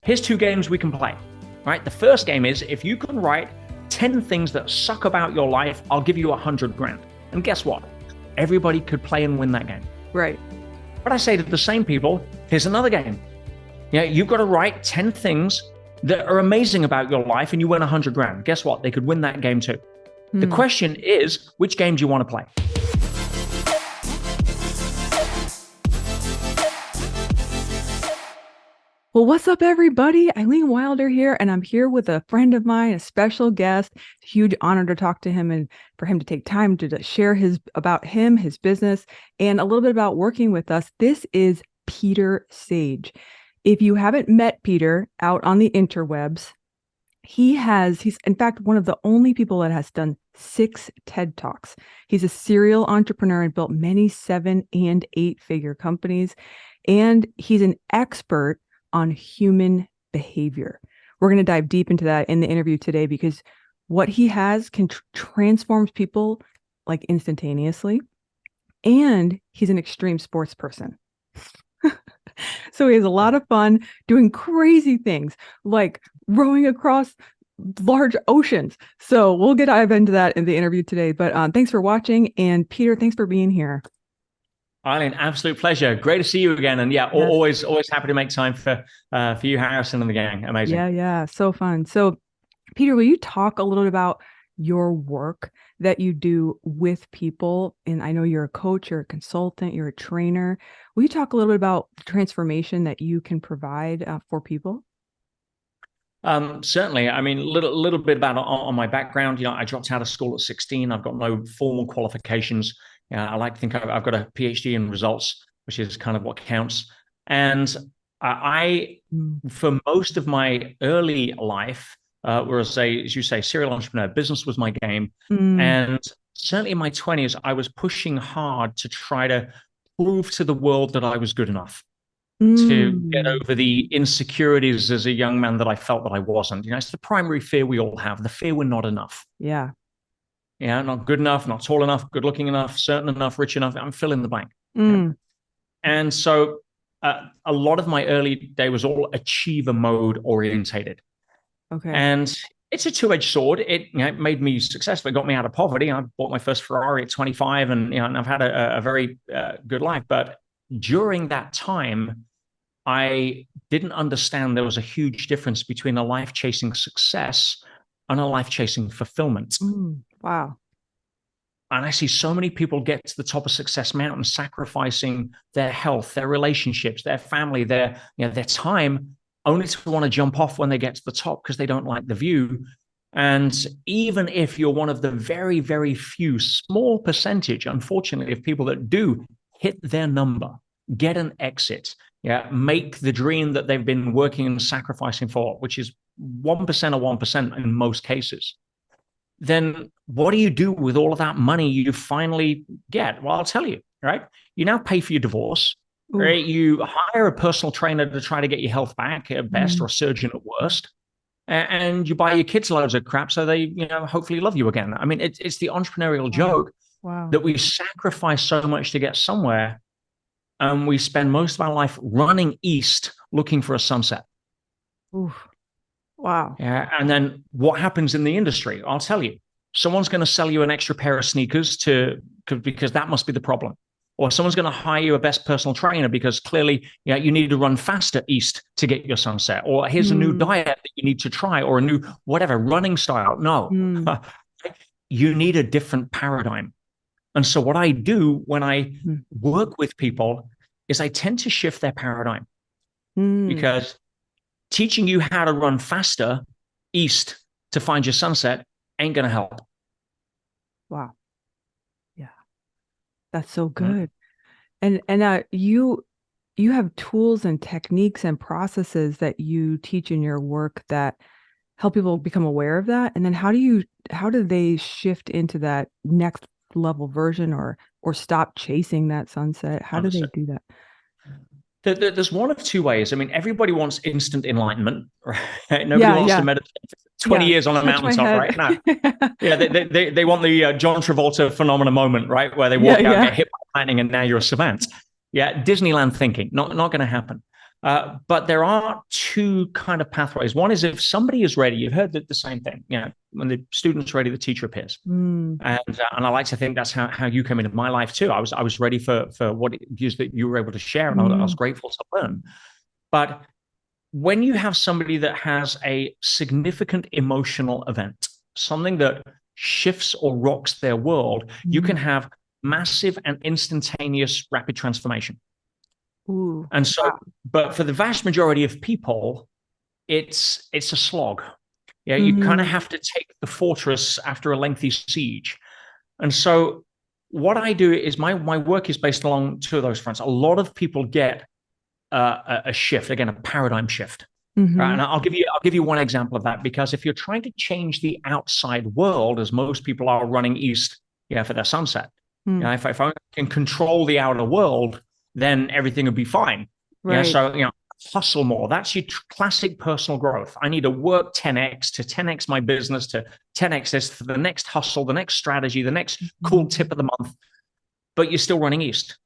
here's 2 games we can play, right? The first game is, if you can write 10 things that suck about your life, I'll give you 100 grand. And guess what? Everybody could play and win that game. Right. But I say to the same people, here's another game. Yeah, you've got to write 10 things that are amazing about your life and you win 100 grand. Guess what? They could win that game too. The question is, which game do you want to play? Well, what's up, everybody? Eileen Wilder here, and I'm here with a friend of mine, a special guest. It's a huge honor to talk to him and for him to take time to share about him, his business, and a little bit about working with us. This is Peter Sage. If you haven't met Peter out on the interwebs, he's in fact one of the only people that has done 6 TED Talks. He's a serial entrepreneur and built many 7- and 8-figure companies, and he's an expert on human behavior. We're going to dive deep into that in the interview today, because what he has can transform people like instantaneously, and he's an extreme sports person. So he has a lot of fun doing crazy things like rowing across large oceans. So we'll dive into that in the interview today. But thanks for watching. And Peter, thanks for being here. Eileen, absolute pleasure. Great to see you again. And yeah, yes. always happy to make time for you, Harrison, and the gang. Amazing. Yeah. So fun. So Peter, will you talk a little bit about your work that you do with people? And I know you're a coach, you're a consultant, you're a trainer. Will you talk a little bit about the transformation that you can provide for people? Certainly. I mean, a little bit about on my background. I dropped out of school at 16. I've got no formal qualifications. I like to think I've got a PhD in results, which is kind of what counts. And for most of my early life, as you say, serial entrepreneur, business was my game. And certainly in my 20s, I was pushing hard to try to prove to the world that I was good enough to get over the insecurities as a young man that I felt that I wasn't. It's the primary fear we all have, the fear we're not enough. Yeah. Yeah, not good enough, not tall enough, good looking enough, certain enough, rich enough. I'm fill in the blank. And so a lot of my early day was all achiever mode orientated. Okay. And it's a two-edged sword. It made me successful. It got me out of poverty. I bought my first Ferrari at 25, and and I've had a very good life. But during that time, I didn't understand there was a huge difference between a life-chasing success and a life-chasing fulfillment. Wow. And I see so many people get to the top of Success Mountain sacrificing their health, their relationships, their family, their time, only to want to jump off when they get to the top because they don't like the view. And even if you're one of the very, very few, small percentage, unfortunately, of people that do hit their number, get an exit, make the dream that they've been working and sacrificing for, which is 1% or 1% in most cases, then what do you do with all of that money you finally get? Well, I'll tell you, right? You now pay for your divorce, right? You hire a personal trainer to try to get your health back at best, or a surgeon at worst. And you buy your kids loads of crap so they, hopefully love you again. I mean, it's the entrepreneurial joke that we sacrifice so much to get somewhere. And we spend most of our life running east looking for a sunset. Oof. Wow. Yeah. And then what happens in the industry? I'll tell you. Someone's going to sell you an extra pair of sneakers because that must be the problem. Or someone's going to hire you a best personal trainer because clearly you need to run faster east to get your sunset. Or here's a new diet that you need to try, or a new whatever running style. No, you need a different paradigm. And so what I do when I work with people is I tend to shift their paradigm, because teaching you how to run faster east to find your sunset ain't going to help. Wow. Yeah. That's so good. And you have tools and techniques and processes that you teach in your work that help people become aware of that. And then how do they shift into that next level version or stop chasing that sunset? How do they do that? There's one of two ways. I mean, everybody wants instant enlightenment, right? Nobody wants to meditate for 20 years on a mountaintop right now. They want the John Travolta phenomena moment, right? Where they walk out, get hit by lightning, and now you're a savant. Yeah, Disneyland thinking, not going to happen. But there are two kind of pathways. One is if somebody is ready, you've heard the same thing. When the student's ready, the teacher appears. And I like to think that's how you came into my life too. I was ready for what it is that you were able to share, and I was grateful to learn. But when you have somebody that has a significant emotional event, something that shifts or rocks their world, you can have massive and instantaneous rapid transformation. Ooh, and so, wow. But for the vast majority of people, it's a slog. You kind of have to take the fortress after a lengthy siege. And so what I do is my work is based along two of those fronts. A lot of people get a shift, again, a paradigm shift. Right? And I'll give you one example of that, because if you're trying to change the outside world, as most people are running east, for their sunset, if I can control the outer world, then everything would be fine. Right. So, hustle more. That's your classic personal growth. I need to work 10x to 10x my business, to 10x this, for the next hustle, the next strategy, the next cool tip of the month, but you're still running east.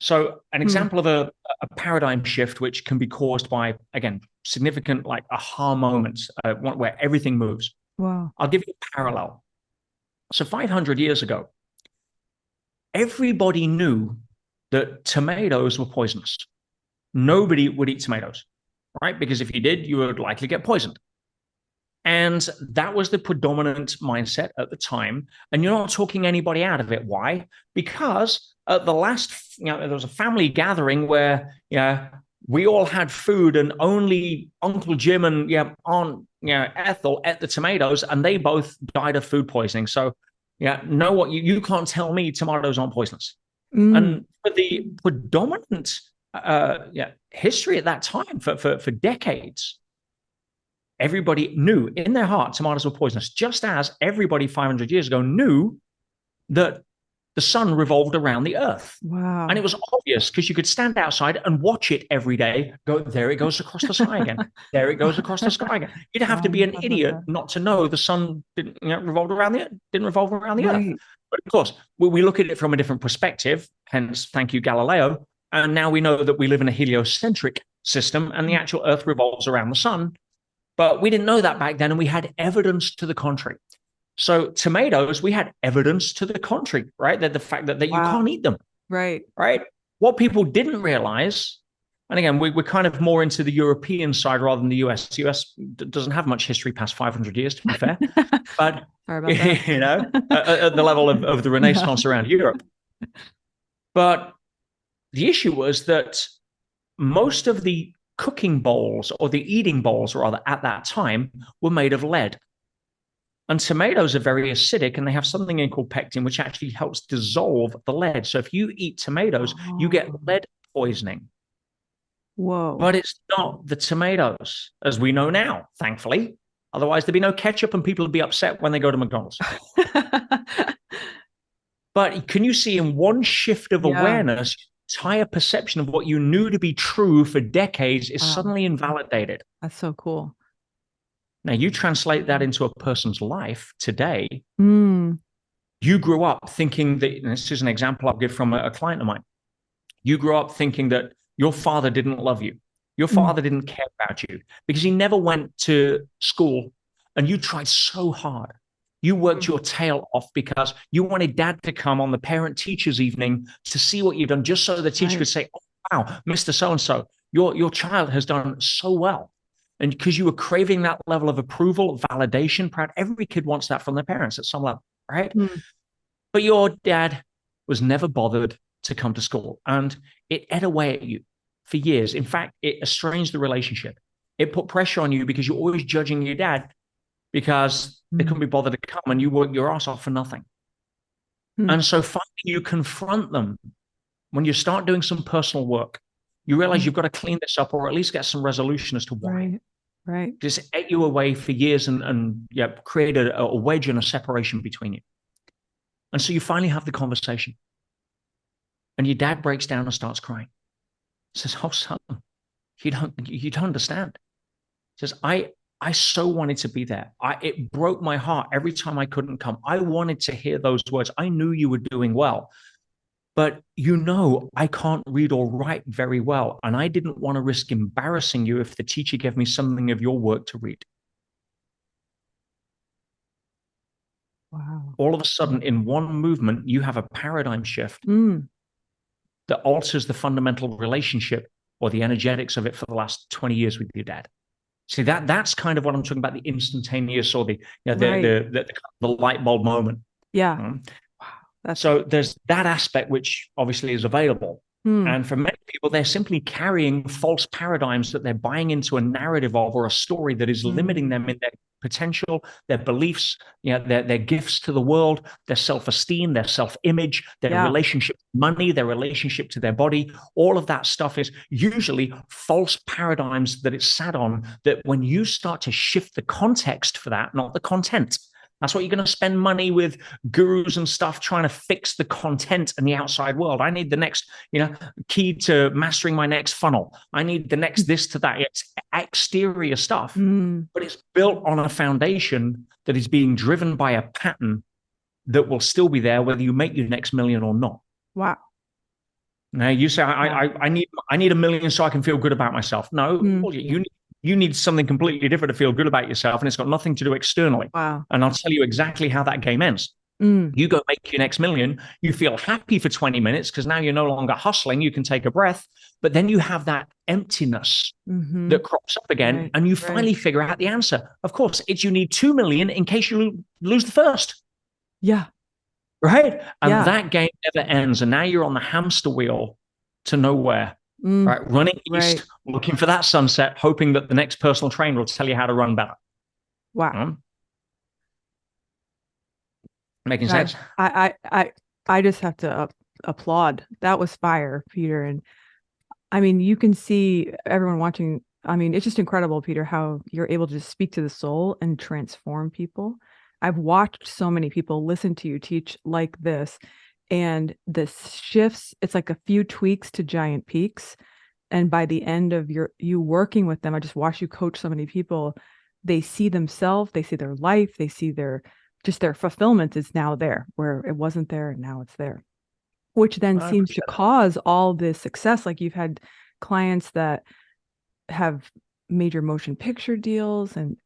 So an example of a paradigm shift, which can be caused by, again, significant like aha moments where everything moves. Wow. I'll give you a parallel. So 500 years ago, everybody knew that tomatoes were poisonous. Nobody would eat tomatoes, right? Because if you did, you would likely get poisoned. And that was the predominant mindset at the time. And you're not talking anybody out of it. Why? Because at the last, there was a family gathering where, we all had food, and only Uncle Jim and Aunt Ethel ate the tomatoes, and they both died of food poisoning. So, what you can't tell me tomatoes aren't poisonous. And for the predominant history at that time, for decades, everybody knew in their heart tomatoes were poisonous, just as everybody 500 years ago knew that the sun revolved around the earth. Wow. And it was obvious because you could stand outside and watch it every day. Go, there it goes across the sky again. There it goes across the sky again. You'd have to be an idiot not to know the sun didn't revolve around the earth. But of course, we look at it from a different perspective. Hence, thank you, Galileo. And now we know that we live in a heliocentric system, and the actual earth revolves around the sun. But we didn't know that back then, and we had evidence to the contrary. So tomatoes, we had evidence to the contrary, right? That the fact that you can't eat them. Right. What people didn't realize, and again, we're kind of more into the European side rather than the US. The US doesn't have much history past 500 years, to be fair. But, sorry about that. At the level of the Renaissance around Europe. But the issue was that most of the cooking bowls, or the eating bowls rather, at that time were made of lead. And tomatoes are very acidic, and they have something in called pectin, which actually helps dissolve the lead. So if you eat tomatoes, you get lead poisoning. Whoa. But it's not the tomatoes, as we know now, thankfully. Otherwise, there'd be no ketchup, and people would be upset when they go to McDonald's. But can you see, in one shift of awareness, entire perception of what you knew to be true for decades is suddenly invalidated. That's so cool. Now, you translate that into a person's life today. You grew up thinking that, and this is an example I'll give from a client of mine. You grew up thinking that your father didn't love you. Your father didn't care about you because he never went to school, and you tried so hard. You worked your tail off because you wanted dad to come on the parent-teachers evening to see what you've done, just so the teacher could say, "Oh, wow, Mr. So-and-so, your child has done so well." And because you were craving that level of approval, validation, proud. Every kid wants that from their parents at some level, right? But your dad was never bothered to come to school, and it ate away at you for years. In fact, it estranged the relationship. It put pressure on you because you're always judging your dad because they couldn't be bothered to come, and you worked your ass off for nothing. And so finally you confront them. When you start doing some personal work, you realize you've got to clean this up, or at least get some resolution as to why. Right. Just ate you away for years, and created a wedge and a separation between you. And so you finally have the conversation, and your dad breaks down and starts crying. He says, "Oh, son, you don't understand." He says, I so wanted to be there. It broke my heart every time I couldn't come. I wanted to hear those words. I knew you were doing well, but I can't read or write very well. And I didn't want to risk embarrassing you if the teacher gave me something of your work to read. Wow. All of a sudden, in one movement, you have a paradigm shift that alters the fundamental relationship or the energetics of it for the last 20 years with your dad. See, that's kind of what I'm talking about, the instantaneous or the light bulb moment. Yeah. Wow. So there's that aspect which obviously is available. And for many people, they're simply carrying false paradigms that they're buying into a narrative of or a story that is limiting them in their potential, their beliefs, their gifts to the world, their self-esteem, their self-image, their relationship to money, their relationship to their body. All of that stuff is usually false paradigms that it's sat on, that when you start to shift the context for that, not the content. That's what you're going to spend money with gurus and stuff trying to fix the content in the outside world. I need the next, key to mastering my next funnel. I need the next this to that. It's exterior stuff, but it's built on a foundation that is being driven by a pattern that will still be there whether you make your next million or not. Wow. Now you say, I need $1 million so I can feel good about myself. No, you need something completely different to feel good about yourself, and it's got nothing to do externally. Wow. And I'll tell you exactly how that game ends. You go make your next million, you feel happy for 20 minutes because now you're no longer hustling, you can take a breath, but then you have that emptiness that crops up again, and you finally figure out the answer. Of course, it's you need 2 million in case you lose the first. Yeah. Right? And that game never ends. And now you're on the hamster wheel to nowhere. Right, running east, looking for that sunset, hoping that the next personal trainer will tell you how to run better. Wow. Making sense? I just have to applaud. That was fire, Peter. And I mean, you can see everyone watching. I mean, it's just incredible, Peter, how you're able to just speak to the soul and transform people. I've watched so many people listen to you teach like this. And the shifts, it's like a few tweaks to giant peaks. And by the end of you working with them, I just watch you coach so many people. They see themselves, they see their life, they see their fulfillment is now there where it wasn't there and now it's there, which then seems to cause all this success. Like you've had clients that have major motion picture deals and,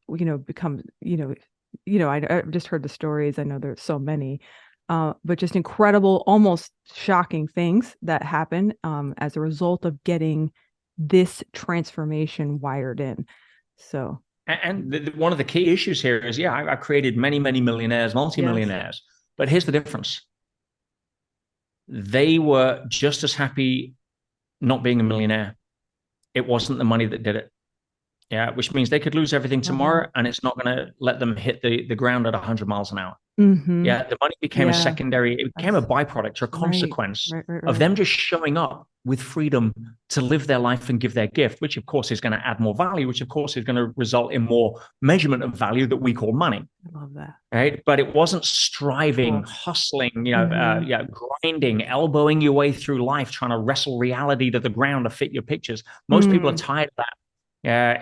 become, I've just heard the stories. I know there's so many. But just incredible, almost shocking things that happen as a result of getting this transformation wired in. So, and one of the key issues here is, I created many, many millionaires, multimillionaires, but here's the difference. They were just as happy not being a millionaire. It wasn't the money that did it. Yeah, which means they could lose everything tomorrow and it's not going to let them hit the ground at 100 miles an hour. Yeah, the money became a secondary, it became a byproduct or a consequence of them just showing up with freedom to live their life and give their gift, which of course is going to add more value, which of course is going to result in more measurement of value that we call money. I love that. Right? But it wasn't striving, hustling, grinding, elbowing your way through life, trying to wrestle reality to the ground to fit your pictures. Most people are tired of that.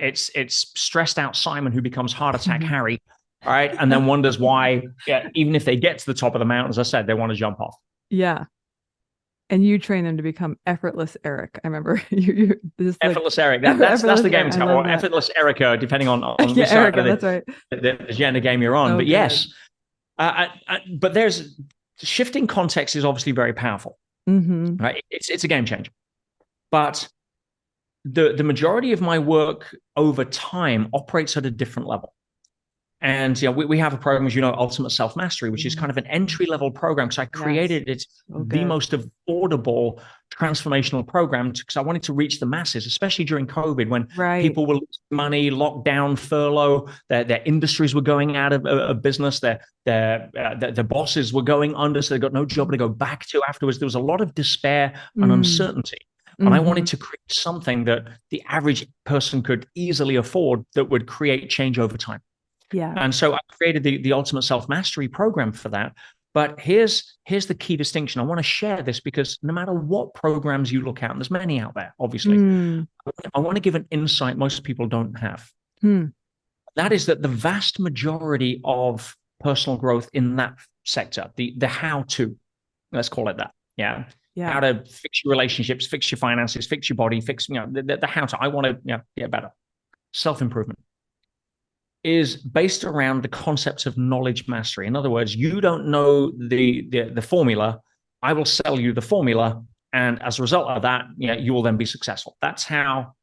It's stressed out Simon who becomes heart attack Harry. Right. And then wonders why, even if they get to the top of the mountain, as I said, they want to jump off. Yeah. And you train them to become effortless Eric. I remember you effortless Eric. That's the game it's or effortless Erica, depending on which side of the gender game you're on. But yes, but there's shifting context is obviously very powerful. Right. It's a game changer. But the majority of my work over time operates at a different level. And we have a program, as you know, Ultimate Self-Mastery, which is kind of an entry-level program. So I created it the most affordable transformational program because I wanted to reach the masses, especially during COVID when people were losing money, lockdown, furlough, their industries were going out of business, their bosses were going under, so they got no job to go back to afterwards. There was a lot of despair and uncertainty. And I wanted to create something that the average person could easily afford that would create change over time. Yeah. And so I created the Ultimate Self-Mastery program for that. But here's the key distinction. I want to share this because no matter what programs you look at, and there's many out there, obviously, I want to give an insight most people don't have. That is that the vast majority of personal growth in that sector, the how-to, let's call it that, how to fix your relationships, fix your finances, fix your body, fix, the how to, I want to, get better. Self-improvement is based around the concepts of knowledge mastery. In other words, you don't know the formula. I will sell you the formula. And as a result of that, you will then be successful. That's how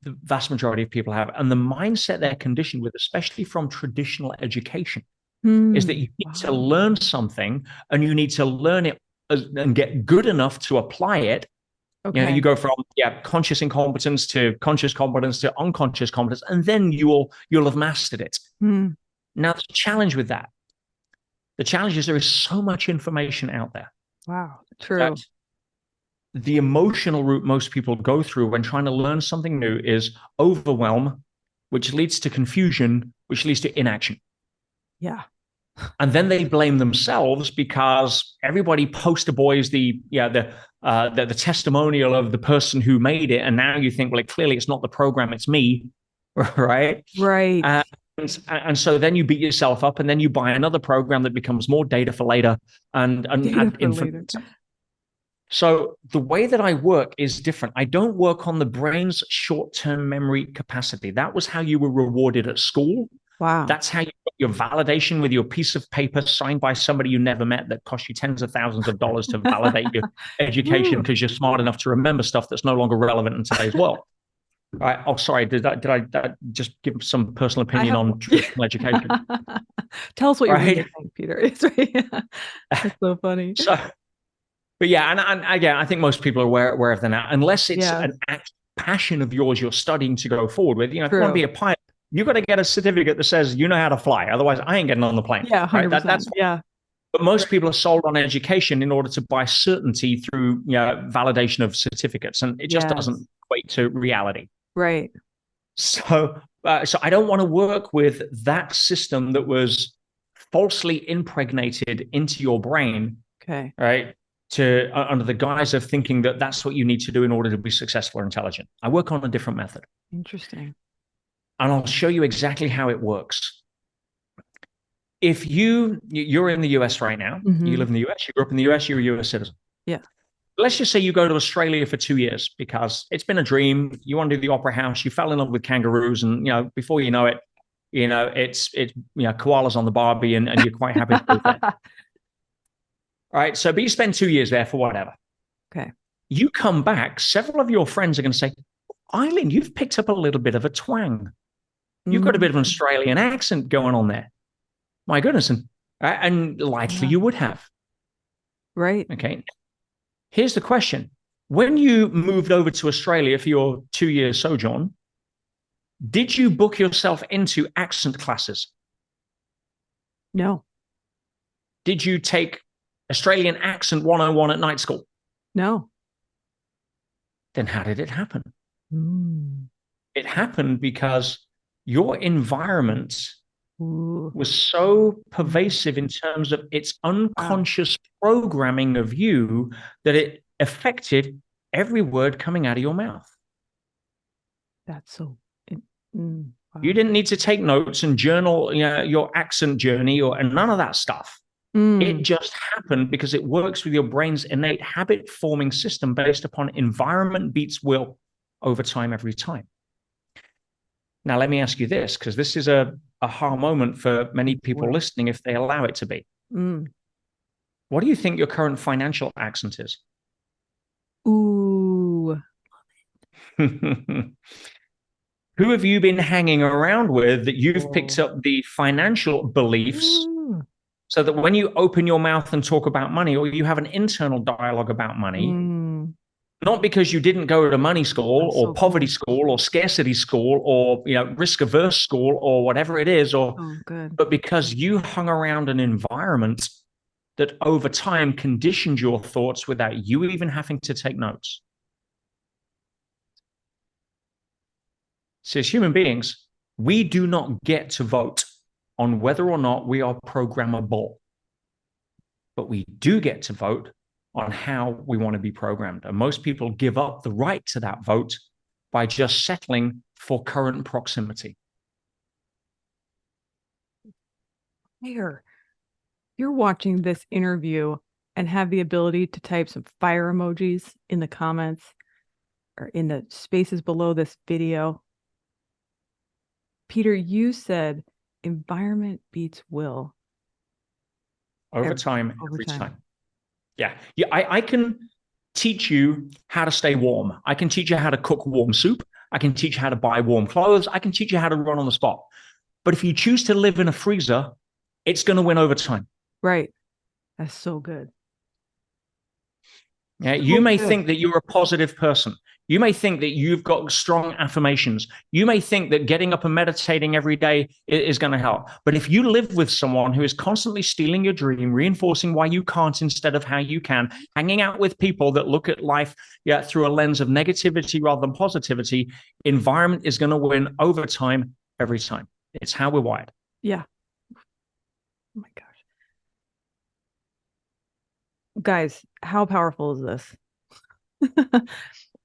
the vast majority of people have. And the mindset they're conditioned with, especially from traditional education, is that you need to learn something and you need to learn it and get good enough to apply it. Okay. You go from conscious incompetence to conscious competence to unconscious competence, and then you'll have mastered it. Now, the challenge with that, the challenge is there is so much information out there. Wow, true. The emotional route most people go through when trying to learn something new is overwhelm, which leads to confusion, which leads to inaction. Yeah. And then they blame themselves because everybody poster boys the testimonial of the person who made it, and now you think, well, clearly it's not the program, it's me, right? Right. And so then you beat yourself up, and then you buy another program that becomes more data for later and infinite. So the way that I work is different. I don't work on the brain's short-term memory capacity. That was how you were rewarded at school. Wow. That's how you got your validation with your piece of paper signed by somebody you never met that cost you tens of thousands of dollars to validate your education because you're smart enough to remember stuff that's no longer relevant in today's world. Right. Oh, sorry. Did I just give some personal opinion on traditional education? Tell us what you're really saying, Peter. It's right. That's so funny. But yeah, and again, I think most people are aware of that now, unless it's an passion of yours you're studying to go forward with. If you want to be a pilot, you've got to get a certificate that says you know how to fly. Otherwise, I ain't getting on the plane. Yeah, 100%. Right? That's But most people are sold on education in order to buy certainty through validation of certificates, and it just doesn't equate to reality. Right. So I don't want to work with that system that was falsely impregnated into your brain. Okay. Right. Under the guise of thinking that that's what you need to do in order to be successful or intelligent. I work on a different method. Interesting. And I'll show you exactly how it works. If you're in the US right now, you live in the US, you grew up in the US, you're a US citizen. Yeah. Let's just say you go to Australia for 2 years because it's been a dream. You want to do the opera house, you fell in love with kangaroos, and before you know it, it's koalas on the Barbie, and you're quite happy to do that. All right. So, but you spend 2 years there for whatever. Okay. You come back, several of your friends are going to say, Eileen, you've picked up a little bit of a twang. You've got a bit of an Australian accent going on there. My goodness. And likely you would have. Right. Okay. Here's the question. When you moved over to Australia for your 2-year sojourn, did you book yourself into accent classes? No. Did you take Australian accent 101 at night school? No. Then how did it happen? It happened because your environment was so pervasive in terms of its unconscious programming of you that it affected every word coming out of your mouth. That's so... You didn't need to take notes and journal your accent journey and none of that stuff. It just happened because it works with your brain's innate habit-forming system based upon environment beats will over time every time. Now, let me ask you this, because this is a aha moment for many people listening if they allow it to be. What do you think your current financial accent is? Ooh. Who have you been hanging around with that you've picked up the financial beliefs so that when you open your mouth and talk about money, or you have an internal dialogue about money, not because you didn't go to money school or poverty school or scarcity school or risk averse school or whatever it is, but because you hung around an environment that over time conditioned your thoughts without you even having to take notes. So as human beings, we do not get to vote on whether or not we are programmable, but we do get to vote on how we want to be programmed. And most people give up the right to that vote by just settling for current proximity. Here, you're watching this interview and have the ability to type some fire emojis in the comments or in the spaces below this video. Peter, you said environment beats will. Over time. Yeah. I can teach you how to stay warm. I can teach you how to cook warm soup. I can teach you how to buy warm clothes. I can teach you how to run on the spot. But if you choose to live in a freezer, it's going to win over time. Right. That's so good. Yeah, you may think that you're a positive person. You may think that you've got strong affirmations. You may think that getting up and meditating every day is going to help. But if you live with someone who is constantly stealing your dream, reinforcing why you can't instead of how you can, hanging out with people that look at life through a lens of negativity rather than positivity, environment is going to win over time, every time. It's how we're wired. Yeah. Oh my gosh. Guys, how powerful is this?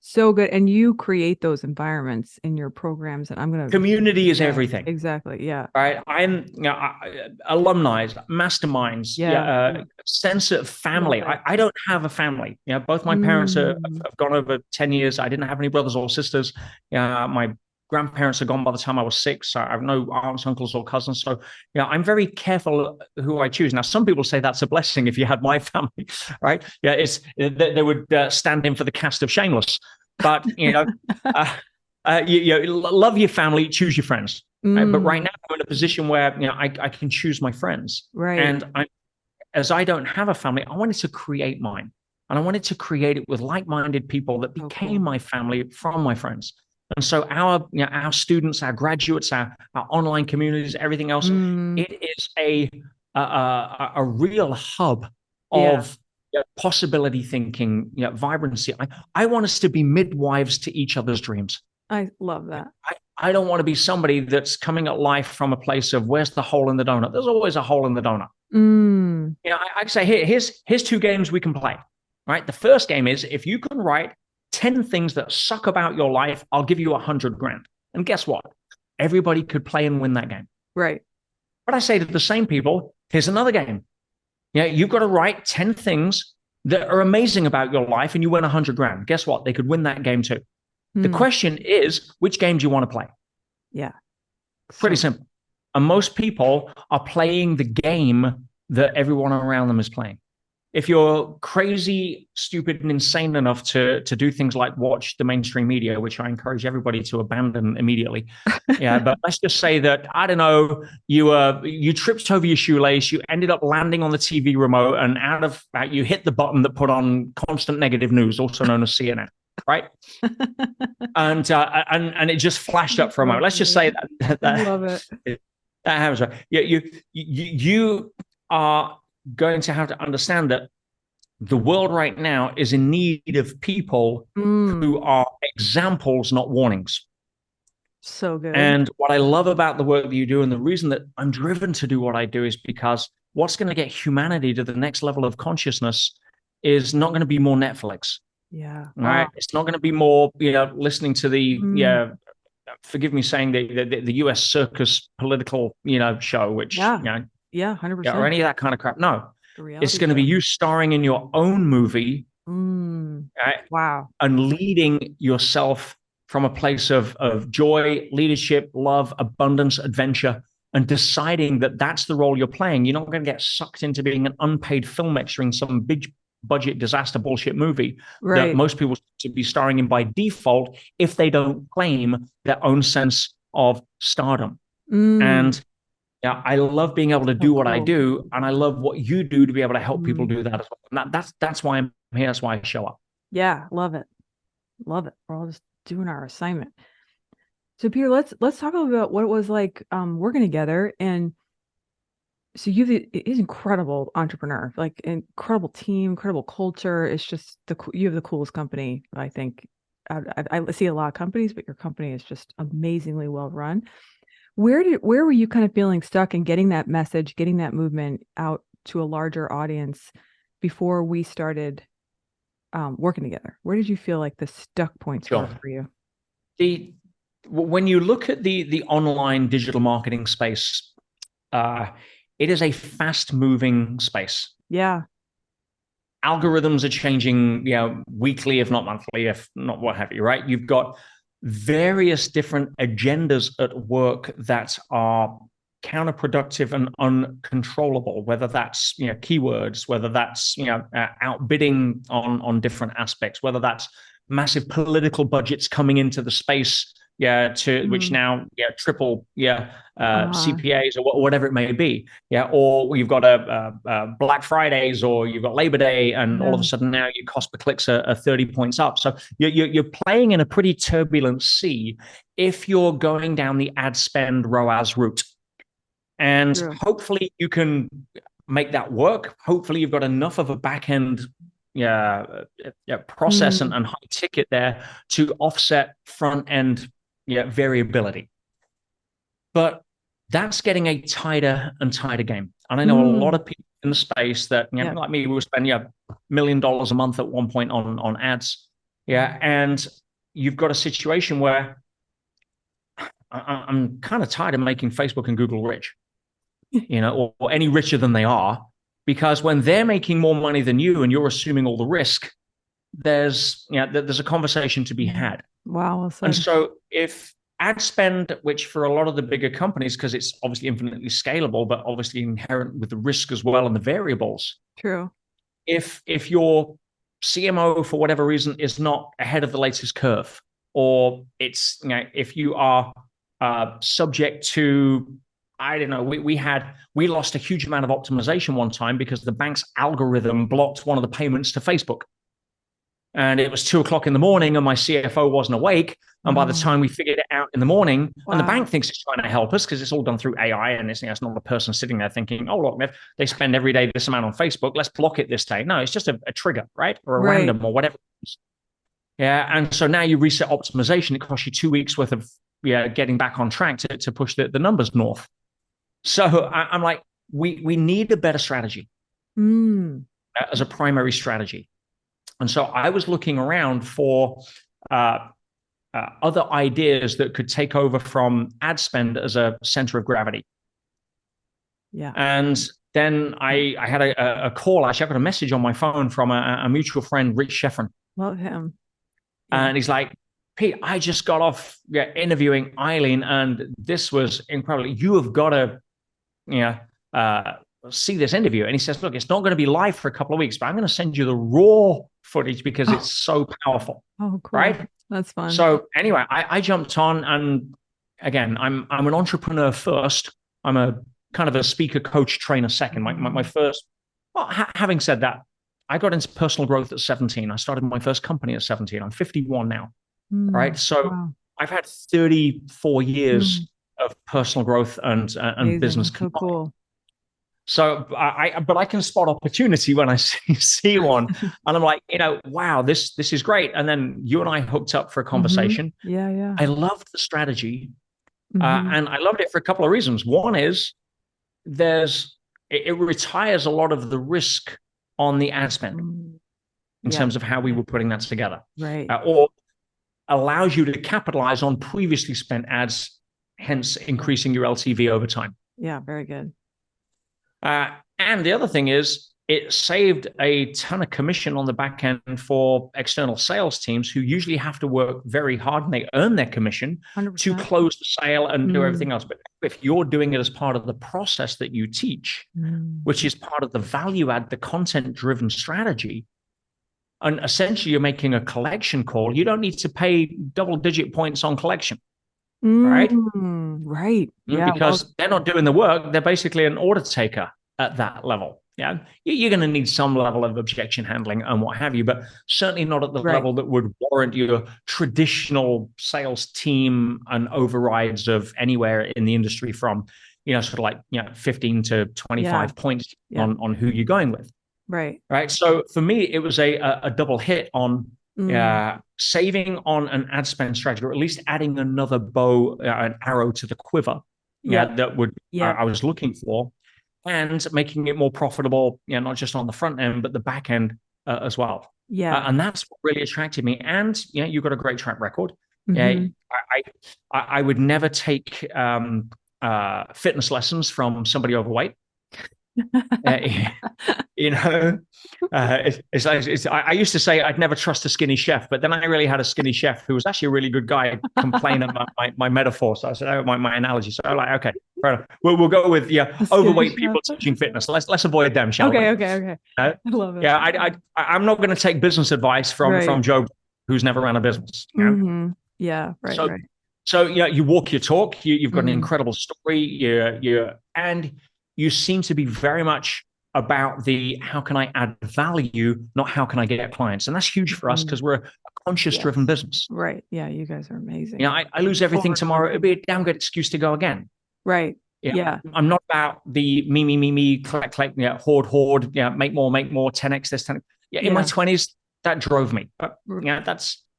So good. And you create those environments in your programs. And I'm going to. Community is everything. Exactly. Yeah. Right. I'm alumni, masterminds, sense of family. I don't have a family. Both my parents have gone over 10 years. I didn't have any brothers or sisters. My grandparents are gone by the time I was 6. I have no aunts, uncles, or cousins. So, I'm very careful who I choose. Now, some people say that's a blessing if you had my family, right? Yeah, they would stand in for the cast of Shameless. But, love your family, choose your friends. Right? But right now, I'm in a position where, I can choose my friends. Right. And as I don't have a family, I wanted to create mine. And I wanted to create it with like-minded people that became my family from my friends. And so our students, our graduates, our online communities, everything else, it is a real hub of possibility thinking, vibrancy. I want us to be midwives to each other's dreams. I love that. I don't want to be somebody that's coming at life from a place of where's the hole in the donut. There's always a hole in the donut. I say here's 2 games we can play. Right. The first game is if you can write 10 things that suck about your life, I'll give you $100,000. And guess what? Everybody could play and win that game. Right. But I say to the same people, here's another game. You've got to write 10 things that are amazing about your life and you win $100,000. Guess what? They could win that game too. The question is, which game do you want to play? Yeah. Pretty simple. And most people are playing the game that everyone around them is playing. If you're crazy, stupid, and insane enough to do things like watch the mainstream media, which I encourage everybody to abandon immediately. But let's just say that, I don't know, you tripped over your shoelace, you ended up landing on the TV remote, and you hit the button that put on constant negative news, also known as CNN, right? and it just flashed up for a moment. Let's just say that I love it. That happens, right? You are going to have to understand that the world right now is in need of people who are examples, not warnings. So good. And what I love about the work that you do, and the reason that I'm driven to do what I do, is because what's going to get humanity to the next level of consciousness is not going to be more Netflix. Yeah. Right. It's not going to be more, listening to the, forgive me saying the US circus political, show, which, 100%. Or any of that kind of crap. No, it's going to be you starring in your own movie. Right? Wow. And leading yourself from a place of joy, leadership, love, abundance, adventure, and deciding that that's the role you're playing. You're not going to get sucked into being an unpaid film extra in some big budget disaster bullshit movie that most people should be starring in by default if they don't claim their own sense of stardom. And I love being able to do what I do, and I love what you do to be able to help people do that as well. And that's why I'm here. That's why I show up. Yeah, love it. Love it. We're all just doing our assignment. So Peter, let's talk about what it was like working together. And so he's incredible entrepreneur, like incredible team, incredible culture. It's just you have the coolest company, I think. I see a lot of companies, but your company is just amazingly well run. Where were you kind of feeling stuck in getting that message, getting that movement out to a larger audience before we started working together? Where did you feel like the stuck points were for you? When you look at the online digital marketing space, it is a fast-moving space. Yeah. algorithms are changing, weekly, if not monthly, if not what have you, right? You've got various different agendas at work that are counterproductive and uncontrollable, whether that's keywords, whether that's outbidding on different aspects, whether that's massive political budgets coming into the space, which now triple CPAs or whatever it may be, or you've got a Black Fridays, or you've got Labor Day, and all of a sudden now your cost per clicks are 30 points up. So you're playing in a pretty turbulent sea if you're going down the ad spend ROAS route. And hopefully you can make that work. Hopefully you've got enough of a back end process and high ticket there to offset front end variability. But that's getting a tighter and tighter game. And I know a lot of people in the space that, like me, will spend $1 million a month at one point on ads. And you've got a situation where I'm kind of tired of making Facebook and Google rich, or any richer than they are, because when they're making more money than you and you're assuming all the risk, there's a conversation to be had. Wow. And so if ad spend, which for a lot of the bigger companies, because it's obviously infinitely scalable, but obviously inherent with the risk as well and the variables. True. If your CMO, for whatever reason, is not ahead of the latest curve, or it's, if you are subject to, I don't know, we lost a huge amount of optimization one time because the bank's algorithm blocked one of the payments to Facebook. And it was 2:00 in the morning and my CFO wasn't awake. And by the time we figured it out in the morning, and the bank thinks it's trying to help us because it's all done through AI, and it's not a person sitting there thinking, oh, look, they spend every day this amount on Facebook, let's block it this day. No, it's just a trigger, right? Or a random or whatever. And so now you reset optimization. It costs you 2 weeks worth of getting back on track to push the numbers north. So I'm like, we need a better strategy as a primary strategy. And so I was looking around for other ideas that could take over from ad spend as a center of gravity. And then I had a call. Actually, I got a message on my phone from a mutual friend, Rich Sheffrin. Love him. And he's like, Pete, I just got off interviewing Eileen, and this was incredible. You have got to see this interview. And he says, look, it's not going to be live for a couple of weeks, but I'm going to send you the raw footage because it's so powerful. Oh, cool. Right? That's fun. So anyway, I jumped on, and again, I'm an entrepreneur first. I'm a kind of a speaker, coach, trainer second. My first, well, having said that, I got into personal growth at 17. I started my first company at 17. I'm 51 now. Right. So I've had 34 years of personal growth and business. So cool. So but I can spot opportunity when I see one, and I'm like, wow, this is great. And then you and I hooked up for a conversation. Yeah. I loved the strategy, and I loved it for a couple of reasons. One is it retires a lot of the risk on the ad spend in terms of how we were putting that together, right? Or allows you to capitalize on previously spent ads, hence increasing your LTV over time. Yeah, very good. And the other thing is, it saved a ton of commission on the back end for external sales teams who usually have to work very hard, and they earn their commission 100%. To close the sale and do everything else. But if you're doing it as part of the process that you teach, which is part of the value add, the content-driven strategy, and essentially you're making a collection call, you don't need to pay double-digit points on collection. Right? Right. Yeah. Because they're not doing the work. They're basically an order taker at that level. Yeah. You're going to need some level of objection handling and what have you, but certainly not at the level that would warrant your traditional sales team and overrides of anywhere in the industry from, sort of like, 15 to 25 points on who you're going with. Right. Right. So for me, it was a double hit on saving on an ad spend strategy, or at least adding another bow, an arrow to the quiver that would I was looking for, and making it more profitable, not just on the front end, but the back end as well. And that's what really attracted me. And you've got a great track record. I would never take fitness lessons from somebody overweight. Uh, you know, I used to say I'd never trust a skinny chef, but then I really had a skinny chef who was actually a really good guy complain at my metaphor. So I said, oh, my analogy. So I'm like, okay, fair enough. We'll go with overweight people teaching fitness. Let's avoid them, shall we? Okay. I love it. Yeah, I'm not going to take business advice from Joe, who's never ran a business. Yeah, right, so, right. So you walk your talk. You've got an incredible story. And you seem to be very much about the how can I add value, not how can I get clients. And that's huge for us because we're a conscious-driven business. Right. Yeah, you guys are amazing. I lose everything tomorrow. It'd be a damn good excuse to go again. Right. Yeah. I'm not about the me, collect, hoard, make more, 10x this, 10x. In my 20s, that drove me. But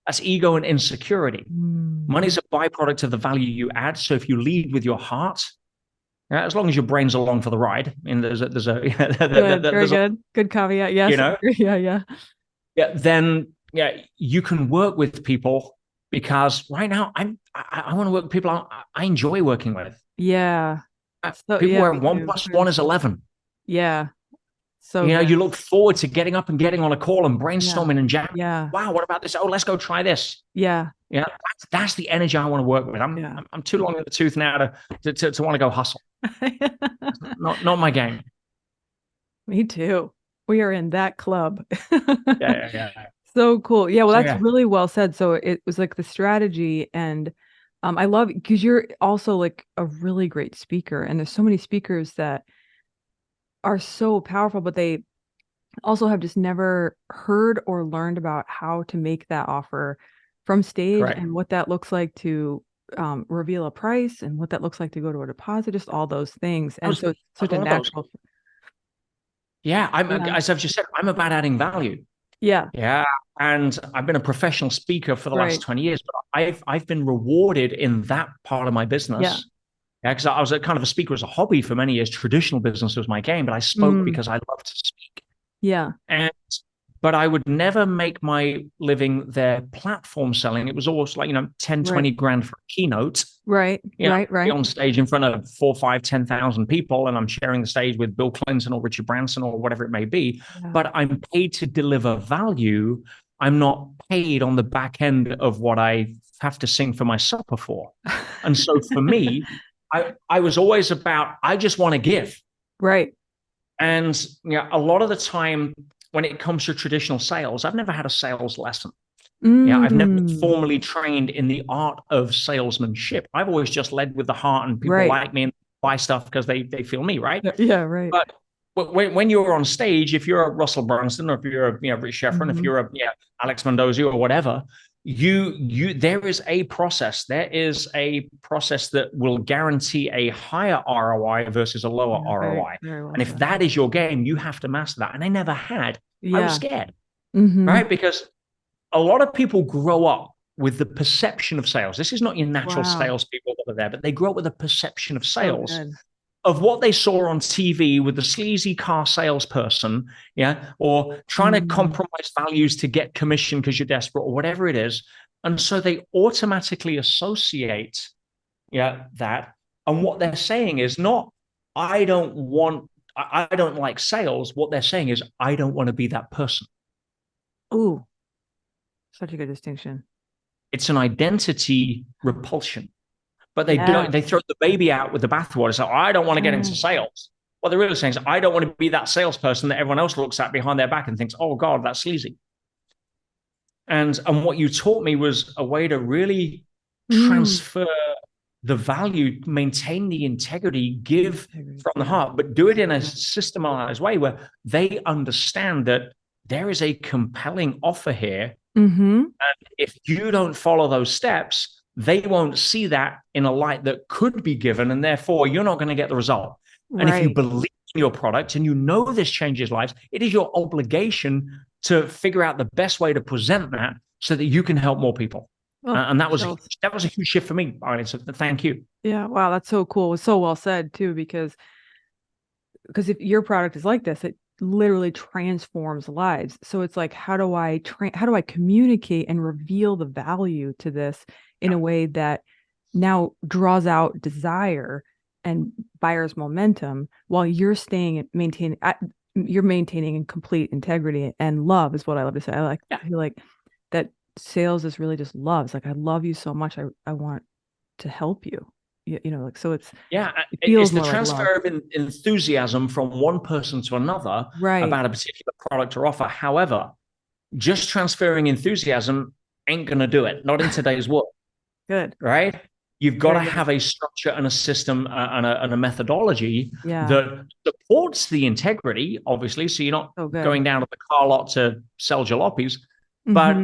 that's ego and insecurity. Money's a byproduct of the value you add. So if you lead with your heart, as long as your brain's along for the ride, and there's a good caveat. Yes, then you can work with people because right now I want to work with people I enjoy working with. Yeah, so, people where 1 + 1 is 11. Yeah. So you look forward to getting up and getting on a call and brainstorming and jamming. Yeah. Wow, what about this? Oh, let's go try this. Yeah. That's the energy I want to work with. I'm too long in the tooth now to want to go hustle. not my game. Me too. We are in that club. Yeah. So cool. Yeah, well, that's really well said. So it was like the strategy, and I love it because you're also like a really great speaker, and there's so many speakers that are so powerful, but they also have just never heard or learned about how to make that offer from stage. Correct. And what that looks like to reveal a price and what that looks like to go to a deposit, just all those things. And so it's such a natural. As I've just said, I'm about adding value. Yeah. And I've been a professional speaker for the last 20 years, but I've been rewarded in that part of my business. Because I was kind of a speaker as a hobby for many years. Traditional business was my game, but I spoke because I love to speak. But I would never make my living their platform selling. It was always like, 10, 20 grand for a keynote. Right. On stage in front of 4, 5, 10,000 people. And I'm sharing the stage with Bill Clinton or Richard Branson or whatever it may be. But I'm paid to deliver value. I'm not paid on the back end of what I have to sing for my supper for. And so for me, I was always about, I just want to give. Right. And a lot of the time, when it comes to traditional sales, I've never had a sales lesson. I've never formally trained in the art of salesmanship. I've always just led with the heart, and people like me and buy stuff because they feel me, right? Yeah, right. But when you're on stage, if you're a Russell Brunson, or if you're a Rich Sheffrin, if you're a Alex Mendoza or whatever, there is a process. There is a process that will guarantee a higher ROI versus a lower ROI. And if that is your game, you have to master that. And I never had. I was scared, right? Because a lot of people grow up with the perception of sales. This is not your natural salespeople that are there, but they grow up with a perception of sales. Of what they saw on TV with the sleazy car salesperson, or trying to compromise values to get commission because you're desperate or whatever it is. And so they automatically associate that. And what they're saying is not, I don't like sales. What they're saying is, I don't want to be that person. Ooh, such a good distinction. It's an identity repulsion. But they throw the baby out with the bathwater. So I don't want to get into sales. What they're really saying is, I don't want to be that salesperson that everyone else looks at behind their back and thinks, oh God, that's sleazy. And what you taught me was a way to really transfer the value, maintain the integrity, give from the heart, but do it in a systematized way where they understand that there is a compelling offer here. And if you don't follow those steps, they won't see that in a light that could be given, and therefore you're not going to get the result. And if you believe in your product and you know this changes lives, it is your obligation to figure out the best way to present that so that you can help more people. And that was a huge shift for me, Eileen. So thank you. Yeah, wow, that's so cool. It's so well said too, because if your product is like this, it literally transforms lives. So it's like, how do I communicate and reveal the value to this in a way that now draws out desire and buyer's momentum while you're you're maintaining in complete integrity and love is what I love to say. I feel like that sales is really just love. It's like, I love you so much. I want to help you. Like, so it feels it's the more transfer like love. of enthusiasm from one person to another Right. about a particular product or offer. However, just transferring enthusiasm ain't going to do it. Not in today's world. Good. Right? You've got to Very good. have a structure and a system and a methodology Yeah. that supports the integrity, obviously. So you're not going down to the car lot to sell jalopies, but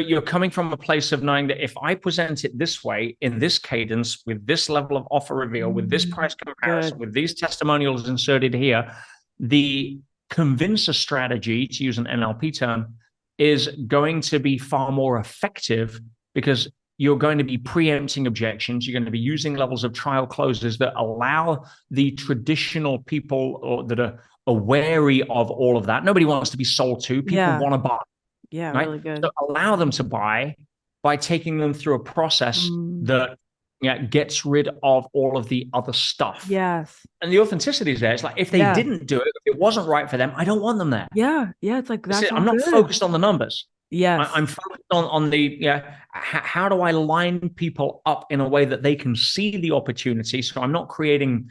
you're coming from a place of knowing that if I present it this way, in this cadence, with this level of offer reveal, with this price comparison, with these testimonials inserted here, the convincer strategy, to use an NLP term, is going to be far more effective because you're going to be preempting objections. You're going to be using levels of trial closes that allow the traditional people that are wary of all of that. Nobody wants to be sold to. People want to buy. Yeah, right? Really good. So allow them to buy by taking them through a process that gets rid of all of the other stuff. Yes. And the authenticity is there. It's like, if they didn't do it, if it wasn't right for them, I don't want them there. Yeah. It's like, I'm not focused on the numbers. Yes. I'm focused on the how do I line people up in a way that they can see the opportunity. So I'm not creating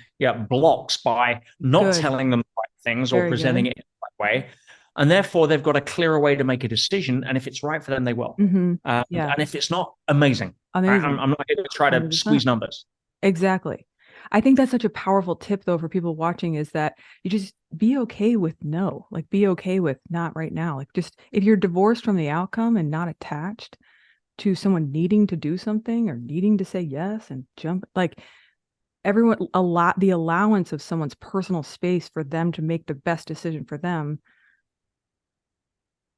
blocks by not telling them the right things or presenting it in the right way. And therefore, they've got a clearer way to make a decision. And if it's right for them, they will. And if it's not, amazing. Right? I'm not here to try to 100%. Squeeze numbers. Exactly. I think that's such a powerful tip, though, for people watching, is that you just be okay with no. Like, be okay with not right now. Like, just if you're divorced from the outcome and not attached to someone needing to do something or needing to say yes and jump, like, the allowance of someone's personal space for them to make the best decision for them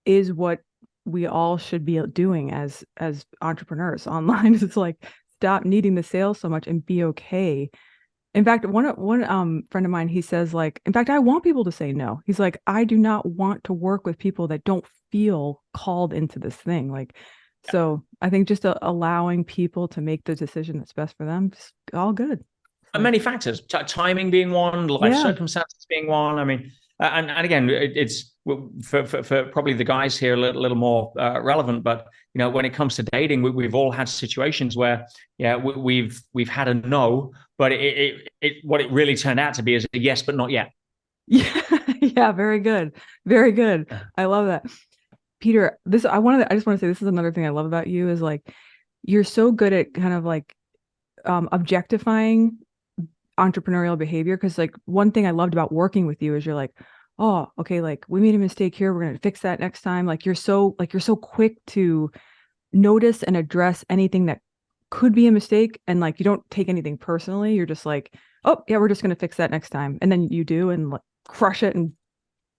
is what we all should be doing as entrepreneurs online. It's like, stop needing the sales so much and be okay. In fact, one friend of mine, he says, like, in fact, I want people to say no. He's like, I do not want to work with people that don't feel called into this thing. Like, so I think just allowing people to make the decision that's best for them, just all good. And many factors, timing being one, life circumstances being one. I mean, and again, it's for probably the guys here a little more relevant, but when it comes to dating, we've all had situations where we've had a no, but what it really turned out to be is a yes, but not yet. Yeah, very good, very good. I love that, Peter. I just want to say, this is another thing I love about you, is like, you're so good at kind of like objectifying entrepreneurial behavior. Because like, one thing I loved about working with you is you're like, oh, okay, like, we made a mistake here, we're going to fix that next time. Like, you're so quick to notice and address anything that could be a mistake, and like, you don't take anything personally. You're just like, oh yeah, we're just going to fix that next time, and then you do, and like, crush it and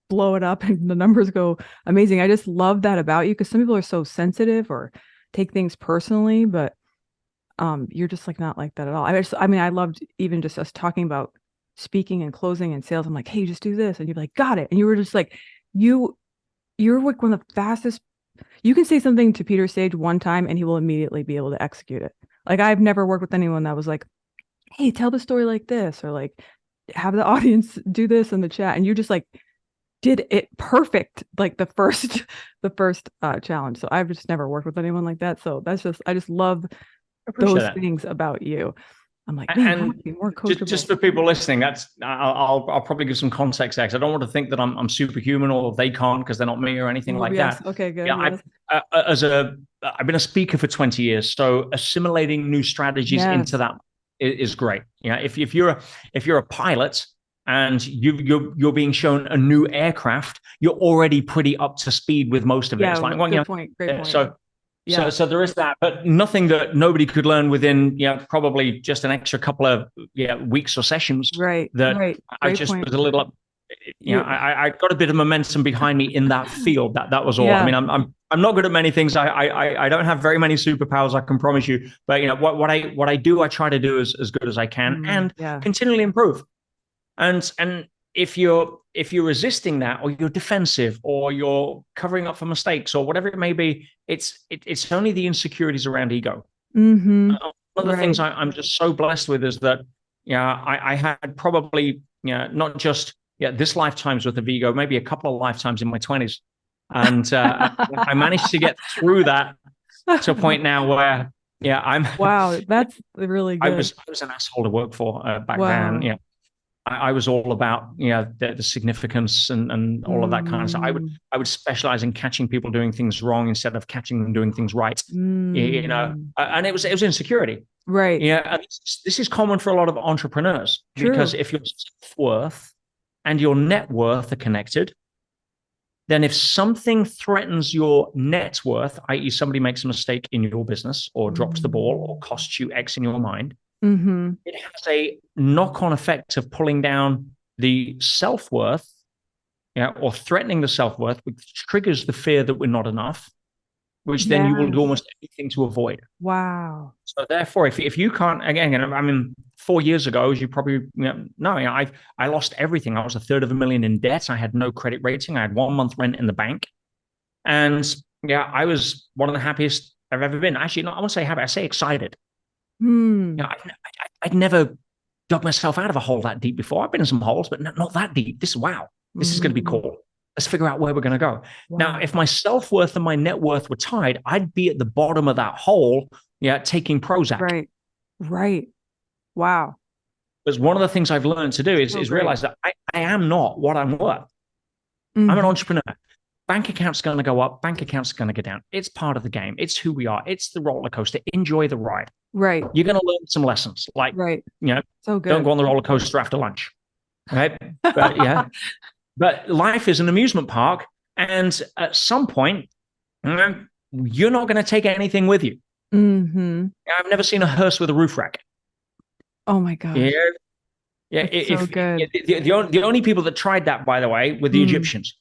blow it up, and the numbers go amazing. I just love that about you, because some people are so sensitive or take things personally, but you're just like not like that at all. I mean, I loved even just us talking about speaking and closing and sales. I'm like, hey, you just do this, and you're like, got it. And you were just like, you're like one of the fastest. You can say something to Peter Sage one time and he will immediately be able to execute it. Like, I've never worked with anyone that was like, hey, tell the story like this, or like, have the audience do this in the chat, and you just like did it perfect, like the first challenge. So I've just never worked with anyone like that. So I just love those things about you. I'm like, man, I want to be more coachable. Just for people listening, I'll probably give some context there, because I don't want to think that I'm superhuman or they can't because they're not me or anything like that. Okay, good. Yeah, I've been a speaker for 20 years, so assimilating new strategies into that is great. If you're a pilot and you're being shown a new aircraft, you're already pretty up to speed with most of it. It's like, good point. Great point. So there is that, but nothing that nobody could learn within, probably just an extra couple of weeks or sessions. Right. I just was a little up. I got a bit of momentum behind me in that field. That was all. I mean, I'm not good at many things. I don't have very many superpowers, I can promise you. But what I do, I try to do as good as I can and continually improve. And if you're resisting that, or you're defensive, or you're covering up for mistakes, or whatever it may be, it's only the insecurities around ego. One of the things I'm just so blessed with is that I had probably, not just this lifetime's worth of ego, maybe a couple of lifetimes in my 20s. And I managed to get through that to a point now where, I'm Wow, that's really I good. was I was an asshole to work for back then. Wow. I was all about the significance and all of that kind of stuff. Mm, I would specialize in catching people doing things wrong instead of catching them doing things right. mm. And it was insecurity. Right. And this is common for a lot of entrepreneurs, because True. if your self-worth and your net worth are connected, then if something threatens your net worth, i.e., somebody makes a mistake in your business or drops the ball or Mm. costs you X in your mind, Mm-hmm. it has a knock-on effect of pulling down the self-worth, or threatening the self-worth, which triggers the fear that we're not enough, which then you will do Yes. almost anything to avoid. Wow. So therefore, if you can't, again, I mean, 4 years ago, as you probably know, I lost everything. I was $250,000 in debt. I had no credit rating. I had 1 month rent in the bank, and I was one of the happiest I've ever been. Actually, not I won't say happy. I say excited. Hmm. I'd never dug myself out of a hole that deep before. I've been in some holes, but not that deep. This is wow. This is going to be Mm. cool. Let's figure out where we're going to go. Now, Wow. if my self-worth and my net worth were tied, I'd be at the bottom of that hole, taking Prozac. Right. Right. Wow. Because one of the things I've learned to do is, So is great. realize that I am not what I'm worth. I'm an Hmm. entrepreneur. Bank account's going to go up. Bank account's going to go down. It's part of the game. It's who we are. It's the roller coaster. Enjoy the ride. Right. You're going to learn some lessons, like, Right. you know, So don't good. go on the roller coaster after lunch. Right. But but life is an amusement park. And at some point, you're not going to take anything with you. Hmm. I've never seen a hearse with a roof rack. Oh my Yeah. gosh. Yeah. That's so good. The only people that tried that, by the way, were the Mm. Egyptians.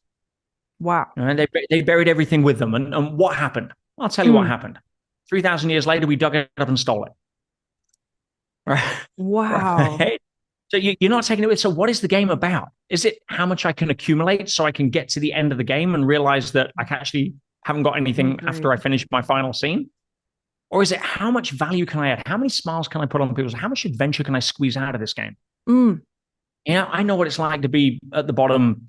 Wow. And they buried everything with them. And what happened? I'll tell you what Mm. happened. 3,000 years later, we dug it up and stole it. Right. Wow. Right. So you're not taking it with. So what is the game about? Is it how much I can accumulate so I can get to the end of the game and realize that I actually haven't got So anything after great. I finish my final scene? Or is it how much value can I add? How many smiles can I put on people's? How much adventure can I squeeze out of this game? Mm. I know what it's like to be at the bottom,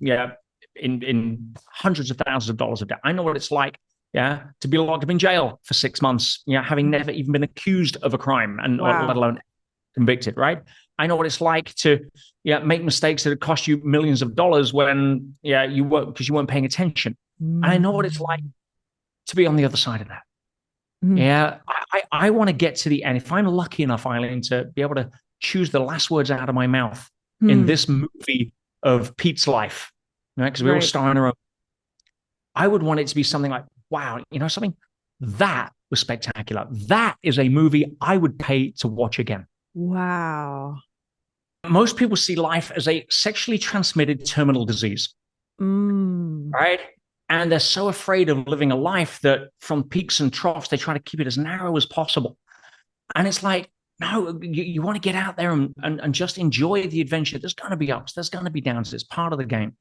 in hundreds of thousands of dollars of debt. I know what it's like, to be locked up in jail for 6 months, having never even been accused of a crime, and or let Wow. alone convicted, right? I know what it's like to make mistakes that cost you millions of dollars when you weren't, because you weren't paying attention. And I know what it's like Mm. to be on the other side of that. Mm. I want to get to the end. If I'm lucky enough, Eileen, to be able to choose the last words out of my mouth in Mm. this movie of Pete's life, right? Because we all Right. star in our own. I would want it to be something like, wow, something that was spectacular. That is a movie I would pay to watch again. Wow. Most people see life as a sexually transmitted terminal disease, Mm. right? And they're so afraid of living a life that from peaks and troughs, they try to keep it as narrow as possible. And it's like, no, you want to get out there and just enjoy the adventure. There's going to be ups, there's going to be downs. It's part of the game.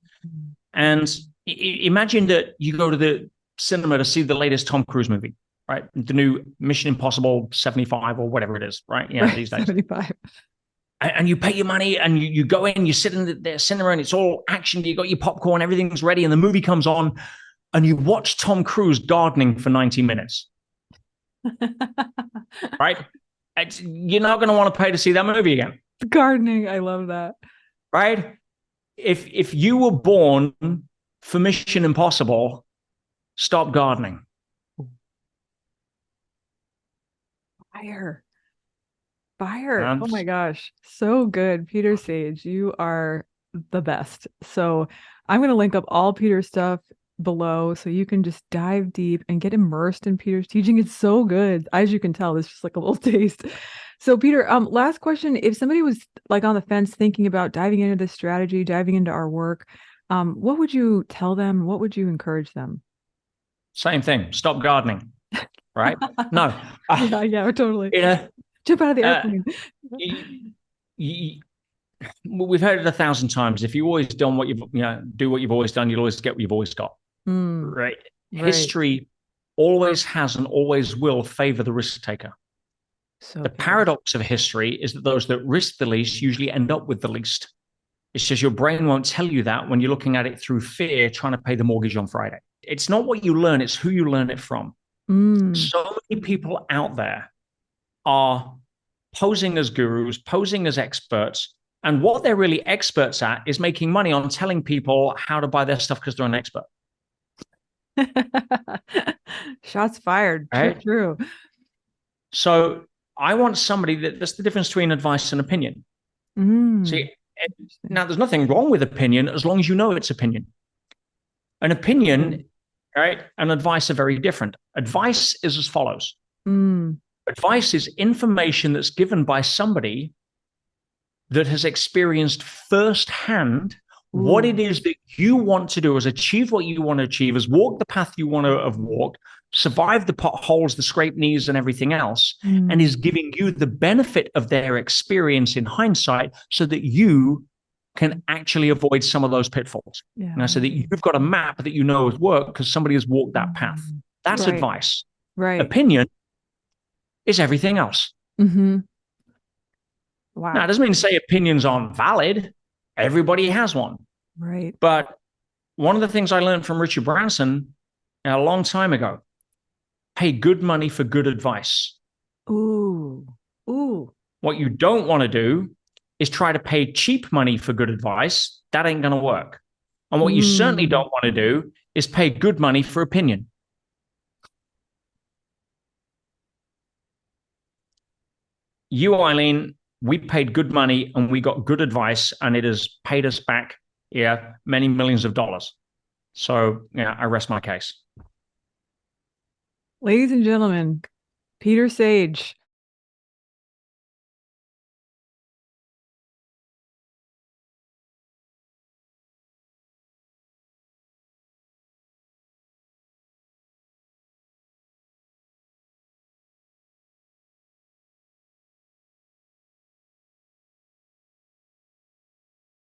And imagine that you go to the cinema to see the latest Tom Cruise movie, right? The new Mission Impossible 75 or whatever it is, right? Yeah, Right. these days. 75. And you pay your money and you go in, you sit in the cinema and it's all action. You got your popcorn, everything's ready. And the movie comes on and you watch Tom Cruise gardening for 90 minutes, right? You're not going to want to pay to see that movie again, Gardening. I love that. right? If you were born for Mission Impossible, stop gardening. Fire. Fire. Um, Oh my gosh. So good. Peter Sage, you are the best. So I'm going to link up all Peter's stuff below so you can just dive deep and get immersed in Peter's teaching. It's so good. As you can tell, it's just like a little taste. So Peter, last question. If somebody was like on the fence thinking about diving into this strategy, diving into our work, what would you tell them? What would you encourage them? Same thing. Stop gardening, right? No. Yeah, totally. You know, Jump out of the uh, airplane. you, you, we've heard it 1,000 times. If you always done what do what you've always done, you'll always get what you've always got. Mm, Right? right. History always has and always will favor the risk taker. So The good. paradox of history is that those that risk the least usually end up with the least. It's just your brain won't tell you that when you're looking at it through fear, trying to pay the mortgage on Friday. It's not what you learn, it's who you learn it from. So many people out there are posing as gurus, posing as experts. And what they're really experts at is making money on telling people how to buy their stuff because they're an expert. Shots fired. Right? True. So I want somebody that's the difference between advice and opinion. See, now there's nothing wrong with opinion as long as you know it's opinion. An opinion, right, and advice are very different. Advice is as follows. Advice is information that's given by somebody that has experienced firsthand what it is that you want to do, has achieved what you want to achieve, has walked the path you want to have walked, survived the potholes, the scraped knees, and everything else, and is giving you the benefit of their experience in hindsight so that you can actually avoid some of those pitfalls. Yeah. So that you've got a map that you know has worked because somebody has walked that path. That's advice. Right. Opinion is everything else. Wow. Now, it doesn't mean to say opinions aren't valid. Everybody has one. Right. But one of the things I learned from Richard Branson a long time ago, pay good money for good advice. Ooh. What you don't want to do is try to pay cheap money for good advice. That ain't going to work. And what you certainly don't want to do is pay good money for opinion. You, Eileen, we paid good money and we got good advice, and it has paid us back, many millions of dollars. So, I rest my case. Ladies and gentlemen, Peter Sage,